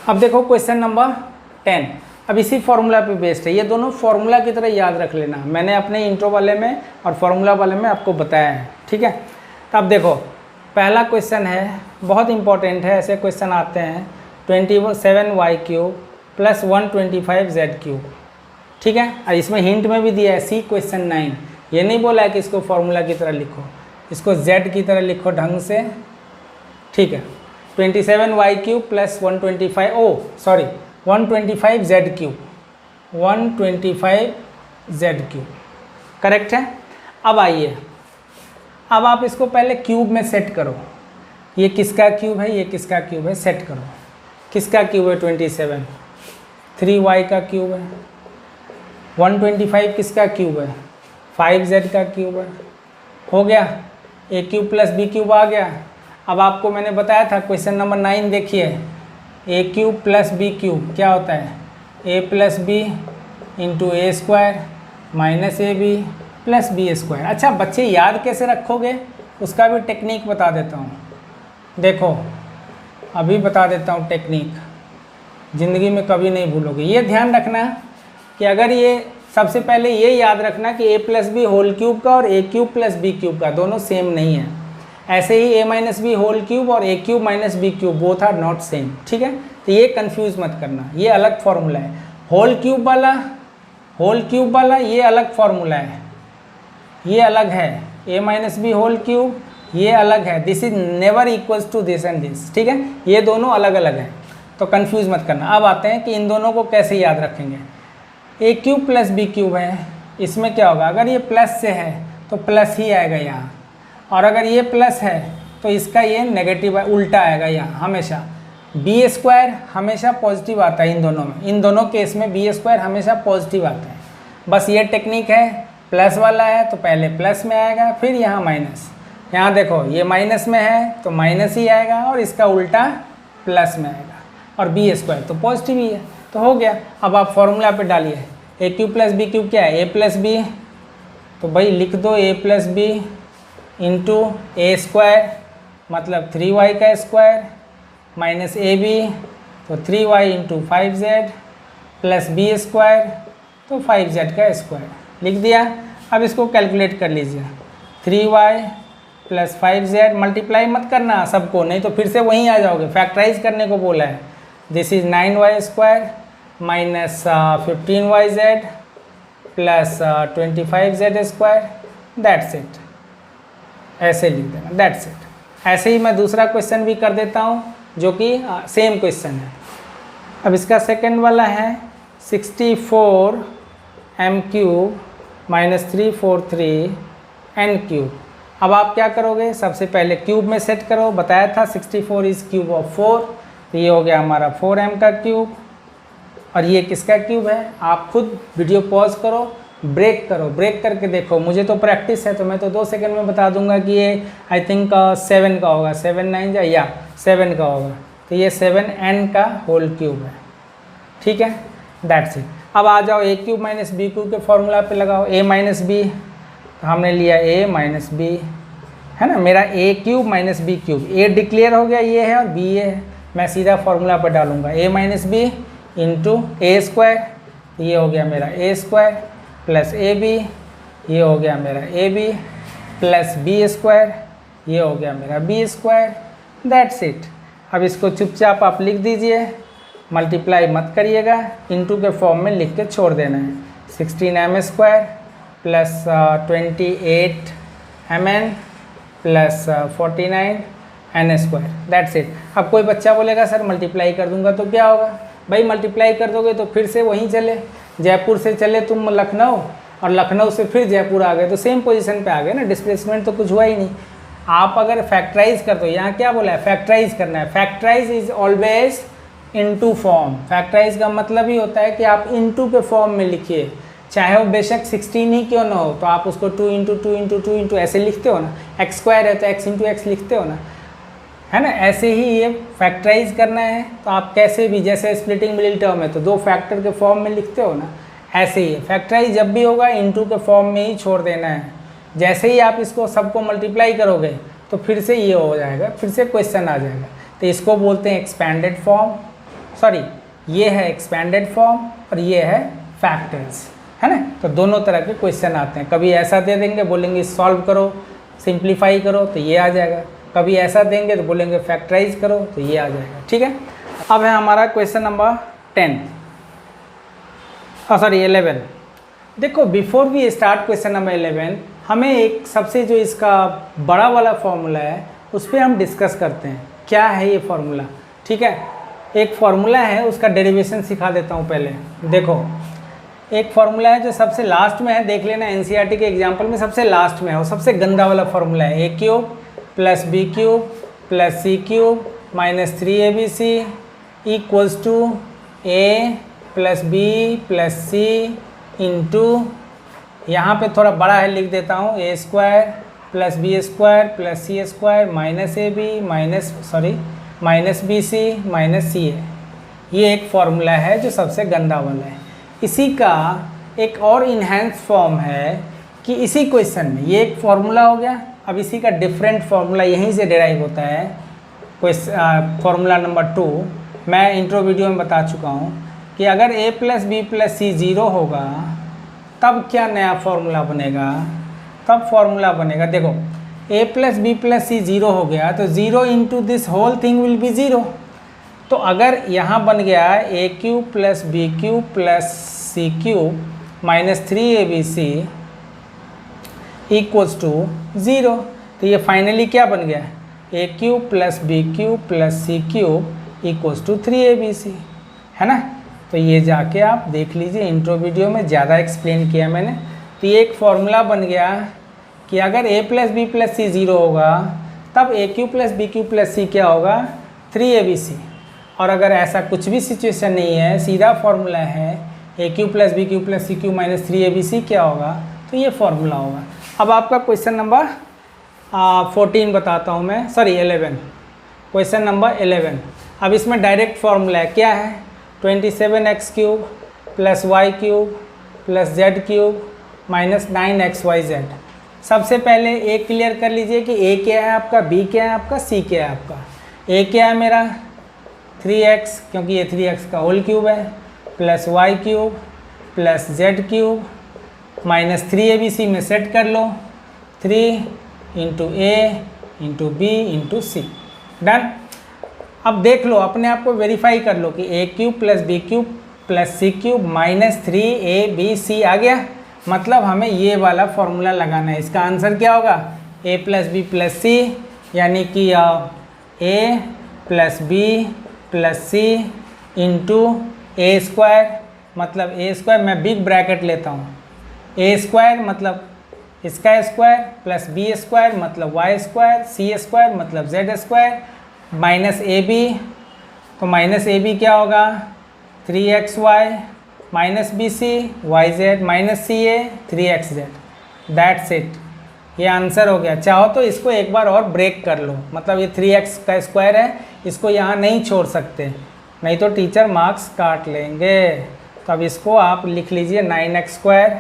अब देखो question number 10। अब इसी फॉर्मूला पे बेस्ड है, ये दोनों फॉर्मूला की तरह याद रख लेना, मैंने अपने इंट्रो वाले में और फॉर्मूला वाले में आपको बताया है, ठीक है। तो अब देखो पहला क्वेश्चन है, बहुत इंपॉर्टेंट है, ऐसे क्वेश्चन आते हैं 27y³ + 125z³, ठीक है। और इसमें हिंट में भी दिया है सी क्वेश्चन 9, ये नहीं बोला है कि इसको फॉर्मूला की तरह लिखो, इसको z की तरह लिखो ढंग से, ठीक है। 27y³ + 125z³, 125z³ करेक्ट है। अब आइए, अब आप इसको पहले क्यूब में सेट करो, ये किसका क्यूब है, ये किसका क्यूब है, सेट करो। किसका क्यूब है 27, 3y का क्यूब है। 125 किसका क्यूब है, 5z का क्यूब है। हो गया, a³ + b³ आ गया। अब आपको मैंने बताया था क्वेश्चन नंबर 9 देखिए, a³ + b³ क्या होता है, a + b × a² - ab + b²। अच्छा बच्चे याद कैसे रखोगे उसका भी टेक्निक बता देता हूँ, देखो अभी बता देता हूँ टेक्निक, ज़िंदगी में कभी नहीं भूलोगे। ये ध्यान रखना कि अगर ये सबसे पहले ये याद रखना कि a + b³ का और a³ + b³ का दोनों सेम नहीं है। ऐसे ही a - b³ और a³ - b³ both are not same, ठीक है। तो ये कंफ्यूज मत करना, ये अलग फार्मूला है। होल क्यूब वाला ये अलग फार्मूला है, ये अलग है। a - b³, ये अलग है। This is never equals to this and this, ठीक है। ये दोनों अलग अलग हैं, तो कंफ्यूज मत करना। अब आते हैं कि इन दोनों को कैसे याद रखेंगे। a³ + b³ है, इसमें क्या होगा, अगर ये प्लस से है तो प्लस ही आएगा यहाँ, और अगर ये प्लस है तो इसका ये नेगेटिव उल्टा आएगा यहाँ हमेशा। b² हमेशा पॉजिटिव आता है इन दोनों में, इन दोनों केस में b² हमेशा पॉजिटिव आता है। बस ये टेक्निक है, प्लस वाला है तो पहले प्लस में आएगा, फिर यहाँ माइनस। यहाँ देखो ये माइनस में है तो माइनस ही आएगा, और इसका उल्टा प्लस में आएगा, और b² तो पॉजिटिव ही है, तो हो गया। अब आप फॉर्मूला पे डालिए, a³ + b³ क्या है, a + b, तो भाई लिख दो a + b × a² मतलब 3y का स्क्वायर - ab तो 3y × 5z + b² तो 5z का स्क्वायर लिख दिया। अब इसको कैलकुलेट कर लीजिए, 3y + 5z, मल्टीप्लाई मत करना सबको, नहीं तो फिर से वहीं आ जाओगे, फैक्टराइज करने को बोला है। This is 9y² - 15yz + 25z², that's it. ऐसे लिख देना, दैट्स इट। ऐसे ही मैं दूसरा क्वेश्चन भी कर देता हूँ जो कि सेम क्वेश्चन है। अब इसका सेकंड वाला है 64m³ - 343n³। अब आप क्या करोगे, सबसे पहले क्यूब में सेट करो, बताया था 64 इज क्यूब ऑफ 4, तो ये हो गया हमारा 4m का क्यूब। और ये किसका क्यूब है, आप खुद वीडियो पॉज करो, ब्रेक करो, ब्रेक करके देखो। मुझे तो प्रैक्टिस है तो मैं तो 2 सेकंड में बता दूंगा कि ये आई थिंक 7 का होगा, 7 9 या 7 का होगा, तो ये 7n का होल क्यूब है, ठीक है, दैट्स इट। अब आ जाओ a³ - b³ के फॉर्मूला पे लगाओ, a - b, तो हमने लिया a - b है ना, मेरा a³ - b³, a डिक्लेयर हो गया ये है और b ये है, मैं सीधा फॉर्मूला पर डालूंगा a - b × a², ये हो गया मेरा a² + ab, ये हो गया मेरा ab + b², ये हो गया मेरा b², दैट्स इट। अब इसको चुपचाप आप लिख दीजिए, मल्टीप्लाई मत करिएगा, इनटू के फॉर्म में लिख के छोड़ देना है। 16m² + 28mn + 49n², that's it. अब कोई बच्चा बोलेगा सर मल्टीप्लाई कर दूंगा तो क्या होगा, भाई मल्टीप्लाई कर दोगे तो फिर से वहीं चले, जयपुर से चले तुम लखनऊ, और लखनऊ से फिर जयपुर आ गए, तो सेम पोजीशन पे आ गए ना, डिस्प्लेसमेंट तो कुछ हुआ ही नहीं। आप अगर फैक्टराइज कर दो, यहाँ क्या बोला है, फैक्टराइज करना है। Factorise is always into form. Factorise का मतलब ही होता है कि आप इनटू के फॉर्म में लिखिए, चाहे वो बेशक 16 ही क्यों ना हो, तो आप उसको 2 × 2 × 2 × ऐसे लिखते हो ना, x² है तो x × x लिखते हो ना, है ना। ऐसे ही ये फैक्टराइज करना है, तो आप कैसे भी, जैसे स्प्लिटिंग मिडिल टर्म है तो 2 फैक्टर के फॉर्म में लिखते हो ना, ऐसे ही फैक्टराइज जब भी होगा इनटू के फॉर्म में ही छोड़ देना है। जैसे ही आप इसको सबको मल्टीप्लाई करोगे तो फिर से ये हो जाएगा, फिर से क्वेश्चन आ जाएगा, तो इसको बोलते हैं एक्सपैंडेड फॉर्म, सॉरी ये है एक्सपेंडेड फॉर्म और ये है फैक्टर्स, है ना। तो दोनों तरह के क्वेश्चन आते हैं, कभी ऐसा दे देंगे बोलेंगे सॉल्व करो सिंप्लीफाई करो तो ये आ जाएगा, कभी ऐसा देंगे तो बोलेंगे फैक्टराइज करो तो ये आ जाएगा, ठीक है। अब है हमारा क्वेश्चन नंबर 11। देखो before we start question number 11 हमें एक सबसे जो इसका बड़ा वाला फॉर्मूला है उस पर हम डिस्कस करते हैं, क्या है ये फॉर्मूला, ठीक है। एक फॉर्मूला है उसका डेरिवेशन सिखा देता हूँ पहले। देखो एक फॉर्मूला है जो सबसे लास्ट में है, देख लेना एनसीईआरटी के एग्जाम्पल में सबसे लास्ट में है, वो सबसे गंदा वाला फॉर्मूला है, A cube plus B cube plus C cube minus 3abc equals to A plus B plus C into, यहाँ पर थोड़ा बड़ा है लिख देता हूँ, A square plus B square plus C square minus A B minus B C minus C A. ये एक फॉर्मूला है जो सबसे गंदा वाला है। इसी का एक और इन्हेंस फॉर्म है कि इसी क्वेश्चन में ये एक फॉर्मूला हो गया, अब इसी का डिफरेंट फॉर्मूला यहीं से डिराइव होता है। फॉर्मूला नंबर 2 मैं इंट्रो वीडियो में बता चुका हूँ कि अगर a plus B plus C 0 होगा तब क्या नया फॉर्मूला बनेगा, तब फॉर्मूला बनेगा, देखो a plus B plus C 0 हो गया तो 0 into this whole thing will be 0। तो अगर यहाँ बन गया A cube plus B cube plus C cube minus 3abc equals to 0, तो ये फाइनली क्या बन गया, A cube plus B cube plus C cube equals to 3abc, है ना। तो ये जाके आप देख लीजिए, इंट्रो वीडियो में ज़्यादा एक्सप्लेन किया मैंने। तो ये एक फॉर्मूला बन गया कि अगर a plus B plus C 0 होगा तब A cube plus B cube plus C क्या होगा 3abc, और अगर ऐसा कुछ भी सिचुएशन नहीं है, सीधा फॉर्मूला है A cube plus B cube plus C cube minus 3abc क्या होगा, तो ये फॉर्मूला होगा। अब आपका क्वेश्चन नंबर 14 बताता हूँ मैं, सॉरी 11, क्वेश्चन नंबर 11। अब इसमें डायरेक्ट फॉर्मूला है, क्या है 27x cube plus Y cube plus Z cube minus 9xyz। सबसे पहले ए क्लियर कर लीजिए कि ए क्या है आपका, बी क्या है आपका, सी क्या है आपका। ए क्या है मेरा 3x, क्योंकि ये 3x का होल क्यूब है, plus Y cube plus Z cube minus 3abc में सेट कर लो, 3 into A into B into C, done. अब देख लो अपने आप को वेरीफाई कर लो कि A cube plus B cube plus C cube minus 3abc आ गया, मतलब हमें ये वाला फॉर्मूला लगाना है। इसका आंसर क्या होगा, A plus B plus C, यानी कि A plus B plus C into A square, मतलब ए स्क्वायर, मैं बिग ब्रैकेट लेता हूँ, ए स्क्वायर मतलब इसका स्क्वायर प्लस बी स्क्वायर मतलब वाई स्क्वायर, सी स्क्वायर मतलब Z square minus A B, तो माइनस ए बी क्या होगा 3xy minus B C Y Z minus C A 3xz, that's it, ये आंसर हो गया। चाहो तो इसको एक बार और ब्रेक कर लो, मतलब ये 3x का स्क्वायर है, इसको यहाँ नहीं छोड़ सकते, नहीं तो टीचर मार्क्स काट लेंगे। तो अब इसको आप लिख लीजिए 9x square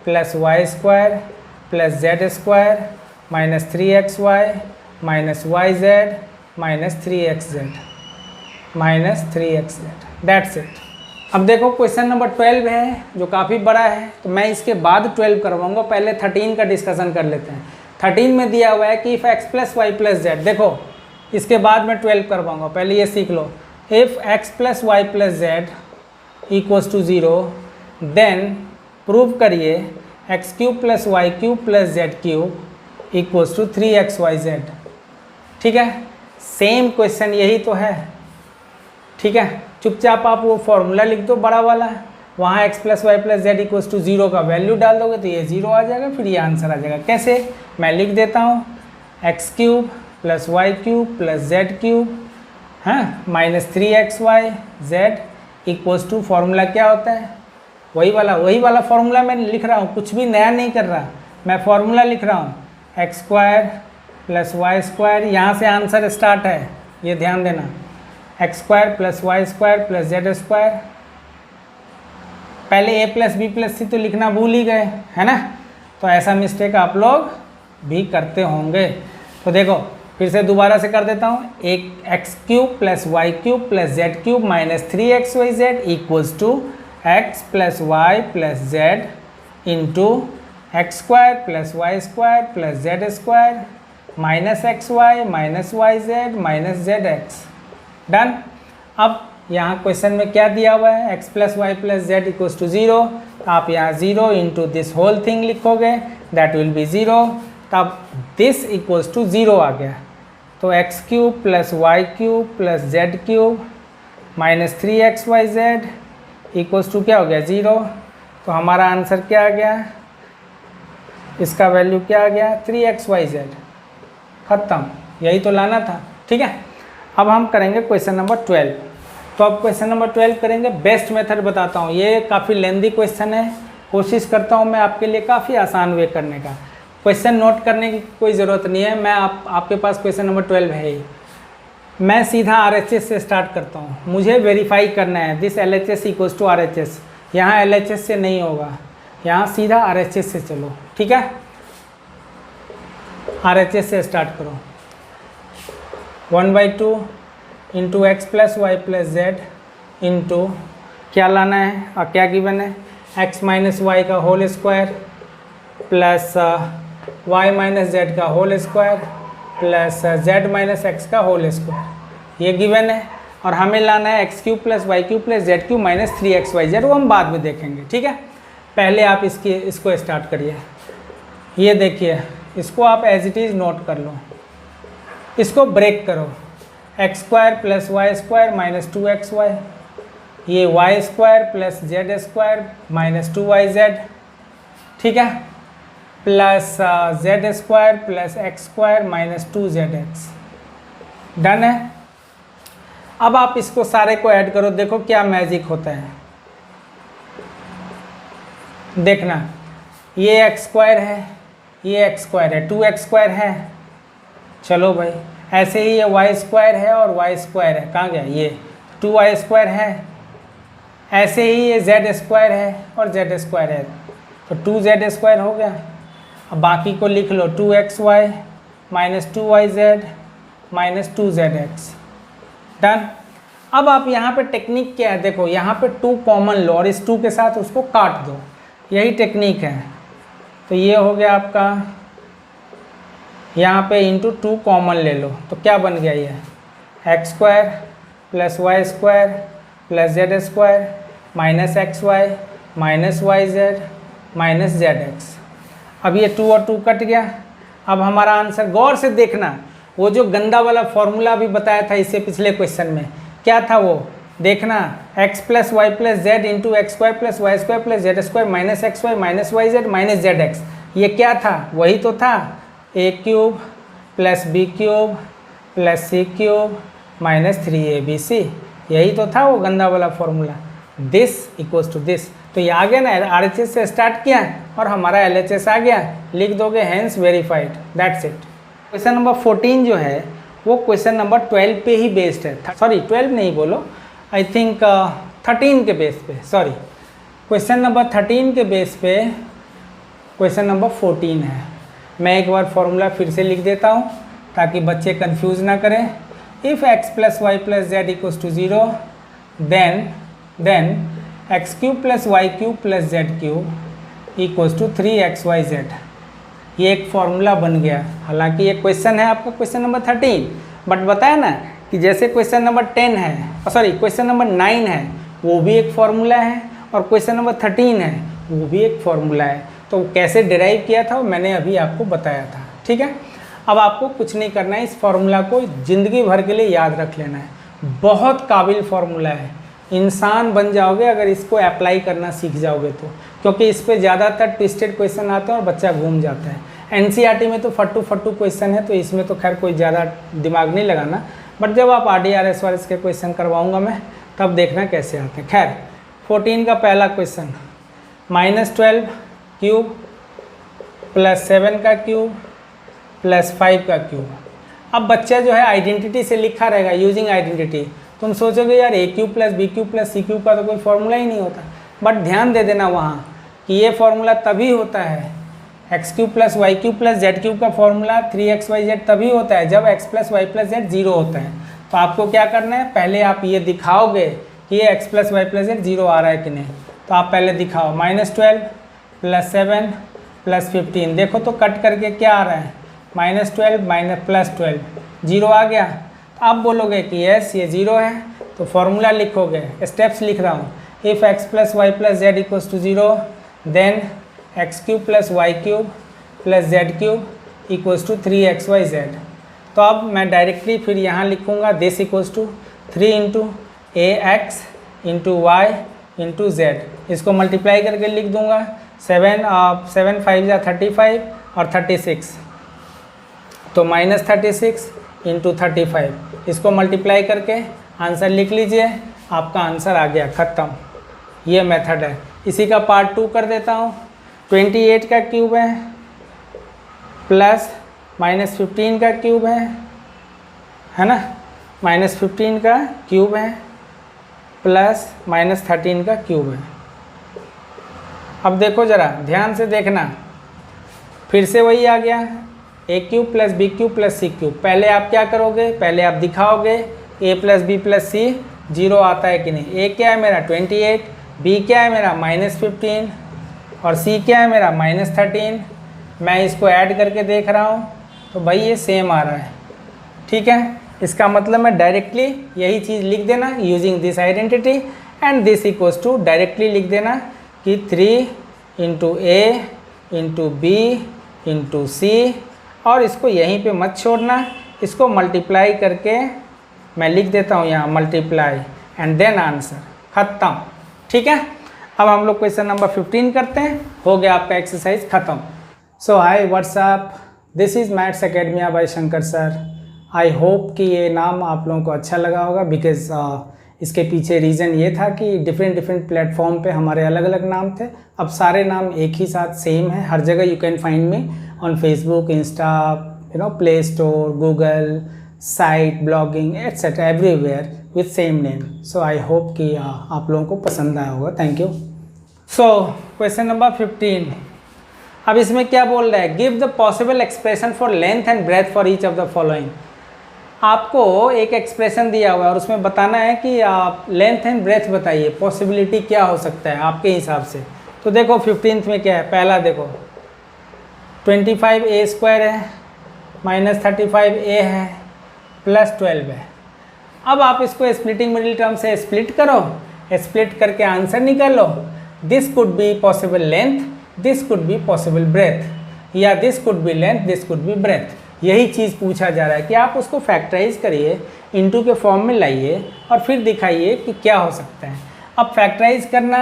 plus Y square plus Z square minus 3xy minus Y Z minus 3xz, that's it. अब देखो क्वेश्चन नंबर 12 है जो काफ़ी बड़ा है, तो मैं इसके बाद 12 करवाऊंगा, पहले 13 का डिस्कशन कर लेते हैं। 13 में दिया हुआ है कि if x plus Y plus Z, देखो इसके बाद मैं 12 करवाऊंगा, पहले ये सीख लो। If x plus Y plus Z equals to 0 then prove करिए X cube plus Y cube plus Z cube equals to 3xyz, ठीक है। सेम क्वेश्चन यही तो है, ठीक है। चुपचाप आप वो फॉर्मूला लिख दो बड़ा वाला, वहाँ x plus Y plus Z equals to 0 का वैल्यू डाल दोगे तो ये 0 आ जाएगा, फिर ये आंसर आ जाएगा। कैसे, मैं लिख देता हूँ X cube plus Y cube plus Z cube, हाँ, minus 3xyz equals to, formula क्या होता है वही वाला फॉर्मूला मैं लिख रहा हूँ, कुछ भी नया नहीं कर रहा, मैं फॉर्मूला लिख रहा हूँ X square plus Y square, यहाँ से आंसर स्टार्ट है, ये ध्यान देना, X square plus Y square plus Z square. पहले A plus B plus C तो लिखना भूल ही गए, है ना, तो ऐसा मिस्टेक आप लोग भी करते होंगे। तो देखो फिर से दोबारा से कर देता हूँ, एक X cube plus Y cube plus Z cube minus 3xyz equals to X plus Y plus Z into X square plus Y square plus Z square minus X Y minus Y Z minus Z X. Done. अब यहाँ question में क्या दिया हुआ है, X plus Y plus Z equals to 0, आप यहाँ 0 into this whole thing लिखोगे, दैट विल बी 0, तब दिस इक्वल्स टू 0 आ गया। तो X cube plus Y cube plus Z cube minus 3xyz equals to क्या हो गया 0। तो हमारा आंसर क्या आ गया, इसका वैल्यू क्या आ गया 3xyz। ख़त्म, यही तो लाना था। ठीक है, अब हम करेंगे क्वेश्चन नंबर 12। तो अब क्वेश्चन नंबर 12 करेंगे। बेस्ट मेथड बताता हूँ, ये काफ़ी लेंदी क्वेश्चन है, कोशिश करता हूँ मैं आपके लिए काफ़ी आसान वे करने का। क्वेश्चन नोट करने की कोई ज़रूरत नहीं है, मैं आपके पास क्वेश्चन नंबर 12 है ही। मैं सीधा RHS से स्टार्ट करता हूँ, मुझे वेरीफाई करना है this LHS equals to RHS। यहाँ LHS से नहीं होगा, यहाँ सीधा RHS से चलो। ठीक है, RHS से स्टार्ट करो। 1/2 into X plus Y plus Z into क्या लाना है और क्या गिवन है, एक्स माइनस वाई का whole square plus Y minus Z का whole square plus Z minus X का होल स्क्वायर, ये गिवन है। और हमें लाना है X cube plus Y cube plus Z cube minus 3xyz, वो हम बाद में देखेंगे। ठीक है, पहले आप इसको स्टार्ट करिए। ये देखिए, इसको आप एज इट इज़ नोट कर लो, इसको ब्रेक करो। X square plus Y square minus 2xy, ये Y square plus Z square minus 2yz। ठीक है, plus Z square plus X square minus 2zx। Done है। अब आप इसको सारे को ऐड करो, देखो क्या मैजिक होता है। देखना, ये एक्स स्क्वायर है, ये एक्स स्क्वायर है, 2x स्क्वायर है। चलो भाई, ऐसे ही ये वाई स्क्वायर है और वाई स्क्वायर है, कहाँ गया ये 2y स्क्वायर है। ऐसे ही ये जेड स्क्वायर है और जेड स्क्वायर है, तो 2z स्क्वायर हो गया। अब बाकी को लिख लो, 2xy minus 2yz minus 2zx। Done. अब आप यहाँ पे टेक्निक क्या है, देखो यहाँ पे 2 कॉमन लो और इस 2 के साथ उसको काट दो, यही टेक्निक है। तो ये हो गया आपका, यहाँ पे इंटू 2 कॉमन ले लो, तो क्या बन गया ये X square plus Y square plus Z square minus X Y minus Y Z minus Z X. अब ये 2 और 2 कट गया। अब हमारा आंसर, गौर से देखना, वो जो गंदा वाला फॉर्मूला भी बताया था इससे पिछले क्वेश्चन में, क्या था वो देखना, X plus Y plus Z into X square plus Y square plus Z square minus X Y minus Y Z minus Z X. ये क्या था, वही तो था, A cube plus B cube plus C cube minus 3abc, यही तो था वो गंदा वाला formula. This equals to this, तो ये आ गया ना, RHS से स्टार्ट किया और हमारा LHS आ गया, लिख दोगे hence verified, that's it. Question number 14 जो है वो क्वेश्चन नंबर 12 पे ही बेस्ड है, सॉरी 12 नहीं बोलो, आई थिंक 13 के बेस पे, सॉरी क्वेश्चन नंबर 13 के बेस पे क्वेश्चन नंबर 14 है। मैं एक बार फॉर्मूला फिर से लिख देता हूँ ताकि बच्चे कंफ्यूज ना करें। If X plus Y plus Z equals to 0 then X cube plus Y cube plus Z cube equals to 3xyz। ये एक फॉर्मूला बन गया। हालांकि ये क्वेश्चन है आपका क्वेश्चन नंबर 13, बट बताया ना कि जैसे क्वेश्चन नंबर 10 है, सॉरी क्वेश्चन नंबर 9 है, वो भी एक फॉर्मूला है, और क्वेश्चन नंबर 13 है, वो भी एक फॉर्मूला है। तो कैसे डिराइव किया था मैंने अभी आपको बताया था। ठीक है, अब आपको कुछ नहीं करना है, इस फॉर्मूला को ज़िंदगी भर के लिए याद रख लेना है। बहुत काबिल फॉर्मूला है, इंसान बन जाओगे अगर इसको अप्लाई करना सीख जाओगे तो, क्योंकि इस पर ज़्यादातर ट्विस्टेड क्वेश्चन आते हैं और बच्चा घूम जाता है। NCERT में तो फट्टू क्वेश्चन है, तो इसमें तो खैर कोई ज़्यादा दिमाग नहीं लगाना, बट जब आप RDRS वाले के क्वेश्चन करवाऊँगा मैं, तब देखना कैसे आते हैं। खैर 14 का पहला क्वेश्चन, -12 क्यूब प्लस 7 का क्यूब प्लस 5 का क्यूब। अब बच्चा जो है आइडेंटिटी से लिखा रहेगा, यूजिंग आइडेंटिटी। तुम सोचोगे यार A cube plus B cube plus C cube का तो कोई फॉर्मूला ही नहीं होता, बट ध्यान दे देना वहाँ कि ये फॉर्मूला तभी होता है X cube plus Y cube plus Z cube का फॉर्मूला 3xyz तभी होता है जब x plus Y plus Z zero होता है। तो आपको क्या करना है, पहले आप ये दिखाओगे कि ये x plus Y plus Z zero आ रहा है कि नहीं। तो आप पहले दिखाओ -12 प्लस 7 प्लस 15, देखो तो कट करके क्या आ रहा है, -12 माइनस प्लस 12, जीरो आ गया। तो आप बोलोगे कि यस ये जीरो है, तो फॉर्मूला लिखोगे, स्टेप्स लिख रहा हूँ। If x plus Y plus Z equals to zero then X cube plus Y cube plus Z cube equals to 3xyz। तो अब मैं डायरेक्टली फिर यहाँ लिखूँगा this equals to 3 into A X into Y into Z, इसको multiply करके लिख दूँगा 7 5 जा 35 और 36, तो -36 इंटू 35, इसको मल्टीप्लाई करके आंसर लिख लीजिए, आपका आंसर आ गया, ख़त्म। ये मेथड है। इसी का पार्ट 2 कर देता हूँ। 28 का क्यूब है प्लस -15 का क्यूब है ना, -15 का क्यूब है प्लस -13 का क्यूब है। अब देखो ज़रा ध्यान से देखना, फिर से वही आ गया, A cube plus B cube plus C cube. पहले आप क्या करोगे, पहले आप दिखाओगे A plus B plus C zero आता है कि नहीं। ए क्या है मेरा 28, बी क्या है मेरा -15 और सी क्या है मेरा -13। मैं इसको ऐड करके देख रहा हूँ तो भाई ये सेम आ रहा है, ठीक है। इसका मतलब मैं डायरेक्टली यही चीज़ लिख देना using this identity and this equals to, directly लिख देना कि 3 into A into B into C, और इसको यहीं पे मत छोड़ना, इसको मल्टीप्लाई करके मैं लिख देता हूँ यहाँ मल्टीप्लाई एंड देन आंसर, ख़त्म, ठीक है। अब हम लोग क्वेश्चन नंबर 15 करते हैं, हो गया आपका एक्सरसाइज ख़त्म। So hi what's up, this is maths academia by Shankar sir. I hope कि ये नाम आप लोगों को अच्छा लगा होगा, बिकॉज इसके पीछे रीज़न ये था कि डिफरेंट प्लेटफॉर्म पे हमारे अलग अलग नाम थे, अब सारे नाम एक ही साथ सेम है। हर जगह you can find me on Facebook, Insta, play store, Google, site, blogging et cetera, everywhere with same name. So I hope कि आप लोगों को पसंद आया होगा। Thank you. So question number 15, अब इसमें क्या बोल रहा है, give the possible expression for length and breadth for each of the following. आपको एक एक्सप्रेशन दिया हुआ है और उसमें बताना है कि आप लेंथ एंड ब्रेथ बताइए, पॉसिबिलिटी क्या हो सकता है आपके हिसाब से। तो देखो 15th में क्या है, पहला देखो 25a² है -35a है प्लस 12 है। अब आप इसको स्प्लिटिंग मिडिल टर्म से स्प्लिट करो, स्प्लिट करके आंसर निकालो। This could be possible length, this could be possible breadth, या this could be length, this could be breadth. यही चीज़ पूछा जा रहा है कि आप उसको फैक्टराइज करिए, इनटू के फॉर्म में लाइए और फिर दिखाइए कि क्या हो सकता है। अब फैक्टराइज करना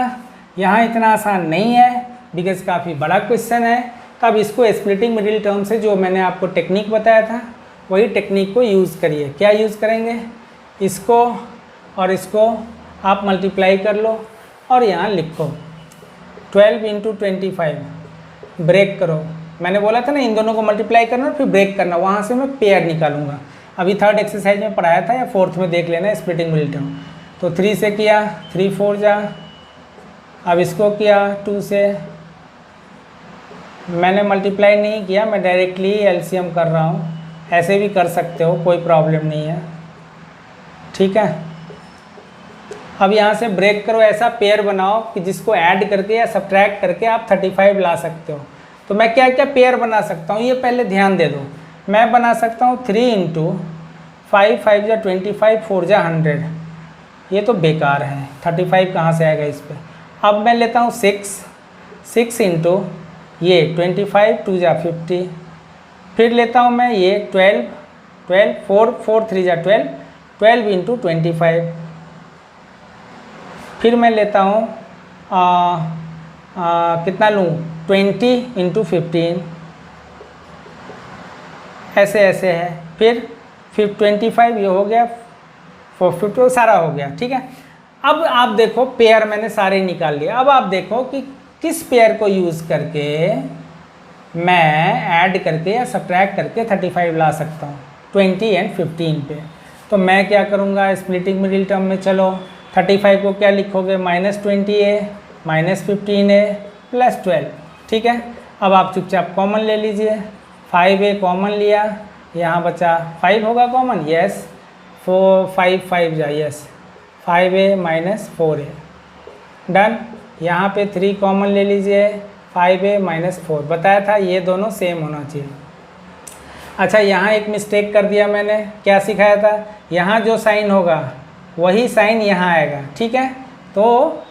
यहाँ इतना आसान नहीं है, बिकॉज काफ़ी बड़ा क्वेश्चन है। तब इसको स्प्लिटिंग मिडिल टर्म से जो मैंने आपको टेक्निक बताया था, वही टेक्निक को यूज़ करिए। क्या यूज़ करेंगे, इसको और इसको आप मल्टीप्लाई कर लो और यहाँ लिखो 12 इंटू 25, ब्रेक करो। मैंने बोला था ना इन दोनों को मल्टीप्लाई करना और फिर ब्रेक करना, वहाँ से मैं पेयर निकालूंगा। अभी 3rd एक्सरसाइज में पढ़ाया था, या 4th में देख लेना स्प्लिटिंग मिडिल टर्म। तो 3 से किया, 3 4 जा, अब इसको किया 2 से, मैंने मल्टीप्लाई नहीं किया, मैं डायरेक्टली एलसीएम कर रहा हूँ। ऐसे भी कर सकते हो, कोई प्रॉब्लम नहीं है, ठीक है। अब यहाँ से ब्रेक करो, ऐसा पेयर बनाओ कि जिसको ऐड करके या सब्ट्रैक्ट करके आप 35 ला सकते हो। तो मैं क्या क्या पेयर बना सकता हूँ, ये पहले ध्यान दे दो। मैं बना सकता हूँ 3 इंटू 5 5 जा 25, 4 जा 100, ये तो बेकार है, 35 कहाँ से आएगा इस पर। अब मैं लेता हूँ 6 इंटू ये 25, 2 जा 50, फिर लेता हूँ मैं ये 12 4 3 जा 12 इंटू 25, फिर मैं लेता हूँ कितना लूँ 20 इंटू 15, ऐसे ऐसे है। फिर 25 ये हो गया, 450 सारा हो गया, ठीक है। अब आप देखो पेयर मैंने सारे निकाल लिए। अब आप देखो कि किस पेयर को यूज़ करके मैं ऐड करके या सब्ट्रैक्ट करके 35 ला सकता हूँ 20 एंड 15 पे। तो मैं क्या करूँगा स्प्लिटिंग मिडिल टर्म में, चलो 35 को क्या लिखोगे -20a -15a +12, ठीक है। अब आप चुपचाप कॉमन ले लीजिए, 5a कॉमन लिया, यहाँ बचा 5 होगा कॉमन, यस, 5 जा, yes, 5a minus 4a, done. यहाँ पे 3 कॉमन ले लीजिए, 5a माइनस 4, बताया था ये दोनों सेम होना चाहिए। अच्छा, यहाँ एक मिस्टेक कर दिया मैंने, क्या सिखाया था, यहाँ जो साइन होगा वही साइन यहाँ आएगा, ठीक है। तो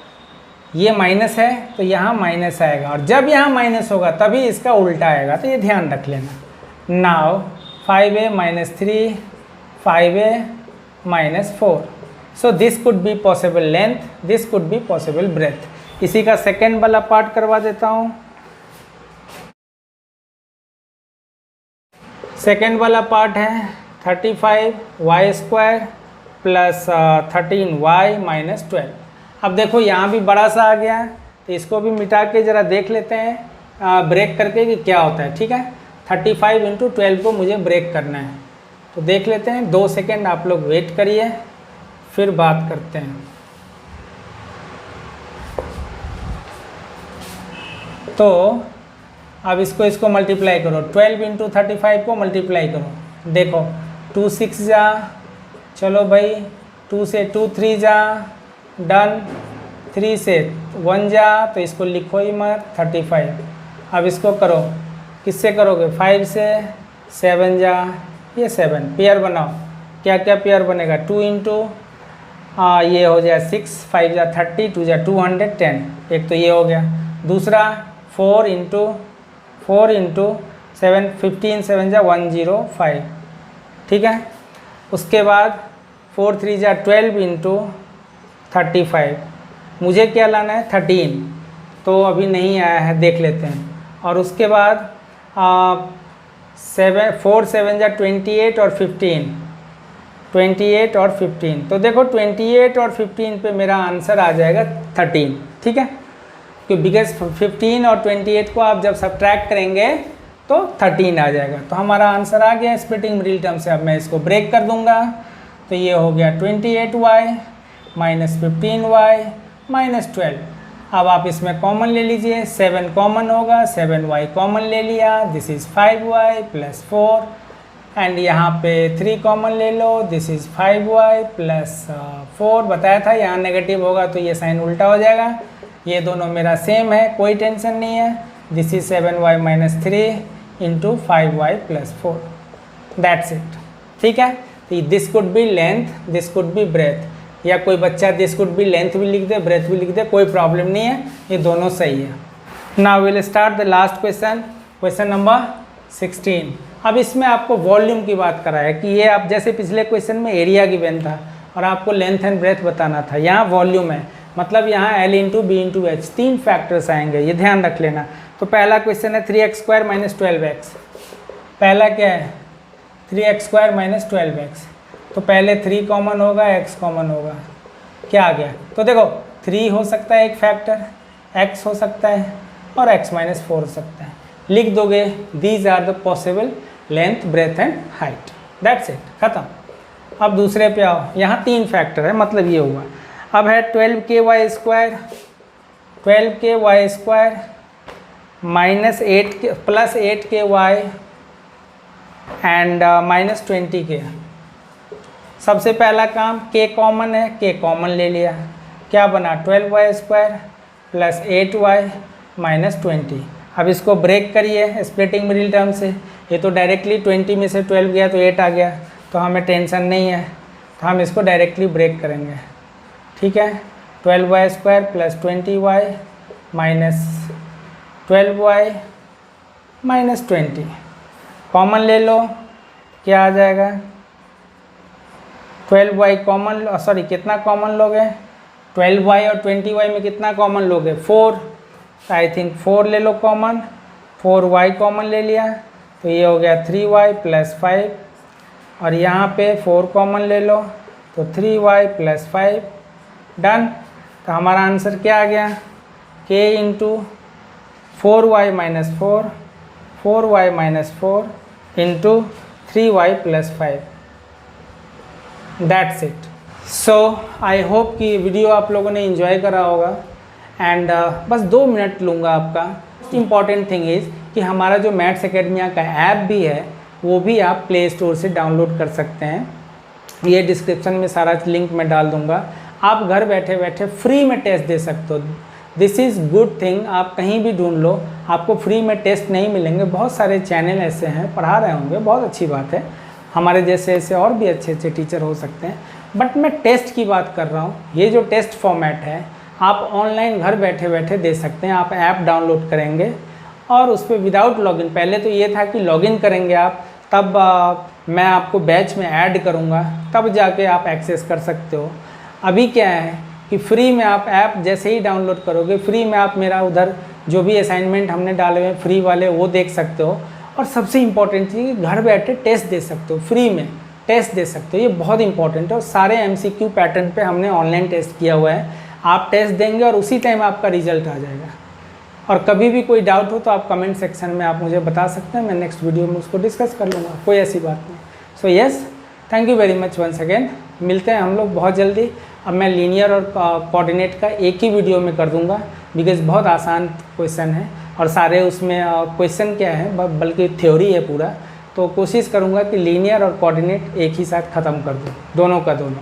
ये माइनस है तो यहाँ माइनस आएगा, और जब यहाँ माइनस होगा तभी इसका उल्टा आएगा, तो ये ध्यान रख लेना। Now 5a minus 3, 5a minus 4, so this could be possible length, this could be possible breadth. इसी का सेकेंड वाला पार्ट करवा देता हूँ। सेकेंड वाला पार्ट है 35y² प्लस 13y माइनस 12। अब देखो यहाँ भी बड़ा सा आ गया, तो इसको भी मिटा के ज़रा देख लेते हैं ब्रेक करके कि क्या होता है, ठीक है। 35 इंटू 12 को मुझे ब्रेक करना है, तो देख लेते हैं। 2 सेकेंड आप लोग वेट करिए, फिर बात करते हैं। तो अब इसको मल्टीप्लाई करो, 12 इंटू 35 को मल्टीप्लाई करो, देखो 2 6 जा, चलो भाई 2 से 2 3 जा, डन, 3 से 1 जा, तो इसको लिखो ही मत, 35। अब इसको करो, किससे करोगे, 5 से 7 जा, ये 7, पेयर बनाओ, क्या क्या पेयर बनेगा, 2 इंटू ये हो जाए 6, 5 जा 30, 2 जा 210, एक तो ये हो गया। दूसरा 4 इंटू 7, 15, 7 जा 105, ठीक है। उसके बाद 4 3 जा 12 इंटू 35, मुझे क्या लाना है 13, तो अभी नहीं आया है, देख लेते हैं। और उसके बाद 4 7 जा 28 और 15, 28 और 15, तो देखो 28 और 15 पे मेरा आंसर आ जाएगा 13, ठीक है। क्योंकि बिकॉज 15 और 28 को आप जब सब्ट्रैक्ट करेंगे तो 13 आ जाएगा, तो हमारा आंसर आ गया स्प्लिटिंग मिडिल टर्म से। अब मैं इसको ब्रेक कर दूंगा, तो ये हो गया 28y माइनस 15y माइनस 12। अब आप इसमें कॉमन ले लीजिए, 7 कॉमन होगा, 7y कॉमन ले लिया, this is 5y plus 4, and यहाँ पे 3 कॉमन ले लो, दिस इज़ 5y प्लस 4। बताया था यहाँ नेगेटिव होगा तो ये साइन उल्टा हो जाएगा। ये दोनों मेरा सेम है, कोई टेंशन नहीं है। This is 7y minus 3 into 5y plus 4, that's it, ठीक है। तो this could be length, this could be breadth, या कोई बच्चा दिस कुड बी लेंथ भी लिख दे, ब्रेथ भी लिख दे, कोई प्रॉब्लम नहीं है, ये दोनों सही है। Now will start the last question, question number 16। अब इसमें आपको वॉल्यूम की बात करा है कि ये आप जैसे पिछले क्वेश्चन में एरिया गिवन था और आपको लेंथ एंड ब्रेथ बताना था, यहाँ वॉल्यूम है, मतलब यहाँ L into B into H, 3 factors आएंगे, ये ध्यान रख लेना। तो पहला क्वेश्चन है 3x² माइनस 12x। पहला क्या है 3x² माइनस 12x, तो पहले 3 कॉमन होगा, x कॉमन होगा, क्या आ गया। तो देखो 3 हो सकता है एक फैक्टर, x हो सकता है और x माइनस 4 हो सकता है, लिख दोगे these are the possible length breadth and height, that's it, खत्म। अब दूसरे पे आओ, यहाँ 3 फैक्टर है, मतलब ये हुआ। अब है 12ky² minus 8 plus 8ky and minus 20k। सबसे पहला काम k कॉमन है, k कॉमन ले लिया, क्या बना 12y² प्लस 8y माइनस 20। अब इसको ब्रेक करिए स्प्लिटिंग मिडिल टर्म से, ये तो डायरेक्टली 20 में से 12 गया तो 8 आ गया, तो हमें टेंशन नहीं है, तो हम इसको डायरेक्टली ब्रेक करेंगे, ठीक है। 12y² plus 20y minus 12y minus 20, common ले लो, क्या आ जाएगा 12y कॉमन, सॉरी कितना कॉमन लोगे, 12y और 20y में कितना कॉमन लोगे 4, तो आई थिंक 4 ले लो कॉमन, 4y कॉमन ले लिया, तो ये हो गया 3y प्लस 5, और यहाँ पे 4 कॉमन ले लो तो 3y प्लस 5, डन। तो हमारा आंसर क्या आ गया k into 4y minus 4, 4y minus 4 into 3y plus 5, that's it. So I hope कि वीडियो आप लोगों ने इन्जॉय करा होगा, एंड बस 2 मिनट लूँगा आपका। इम्पॉर्टेंट थिंग इज़ कि हमारा जो मैथ्स एकेडमिया का ऐप भी है वो भी आप प्ले स्टोर से डाउनलोड कर सकते हैं। ये डिस्क्रिप्शन में सारा लिंक मैं डाल दूँगा। आप घर बैठे बैठे फ्री में टेस्ट दे सकते हो। This is good thing. आप कहीं भी ढूंढ लो, आपको फ्री में टेस्ट नहीं मिलेंगे। बहुत सारे चैनल ऐसे हैं पढ़ा रहे होंगे, बहुत अच्छी बात है। हमारे जैसे ऐसे और भी अच्छे अच्छे टीचर हो सकते हैं, बट मैं टेस्ट की बात कर रहा हूँ। ये जो टेस्ट फॉर्मेट है आप ऑनलाइन घर बैठे बैठे दे सकते हैं। आप ऐप डाउनलोड करेंगे और उस पर विदाउट लॉगिन, पहले तो ये था कि लॉगिन करेंगे आप तब मैं आपको बैच में ऐड करूँगा तब जाके आप एक्सेस कर सकते हो। अभी क्या है कि फ्री में आप ऐप जैसे ही डाउनलोड करोगे फ्री में आप मेरा उधर जो भी असाइनमेंट हमने डाले हुए हैं फ्री वाले वो देख सकते हो। और सबसे इम्पॉर्टेंट चीज़ घर बैठे टेस्ट दे सकते हो, फ्री में टेस्ट दे सकते हो। ये बहुत इंपॉर्टेंट है। और सारे MCQ पैटर्न पे हमने ऑनलाइन टेस्ट किया हुआ है। आप टेस्ट देंगे और उसी टाइम आपका रिजल्ट आ जाएगा। और कभी भी कोई डाउट हो तो आप कमेंट सेक्शन में आप मुझे बता सकते हैं, मैं नेक्स्ट वीडियो में उसको डिस्कस कर लूँगा, कोई ऐसी बात नहीं। So yes, thank you very much once again. मिलते हैं हम लोग बहुत जल्दी। अब मैं लीनियर और कोऑर्डिनेट का एक ही वीडियो में कर दूंगा, बिकॉज बहुत आसान क्वेश्चन है और सारे उसमें क्वेश्चन क्या है बल्कि थ्योरी है पूरा। तो कोशिश करूंगा कि लीनियर और कोऑर्डिनेट एक ही साथ ख़त्म कर दूँ, दोनों का दोनों।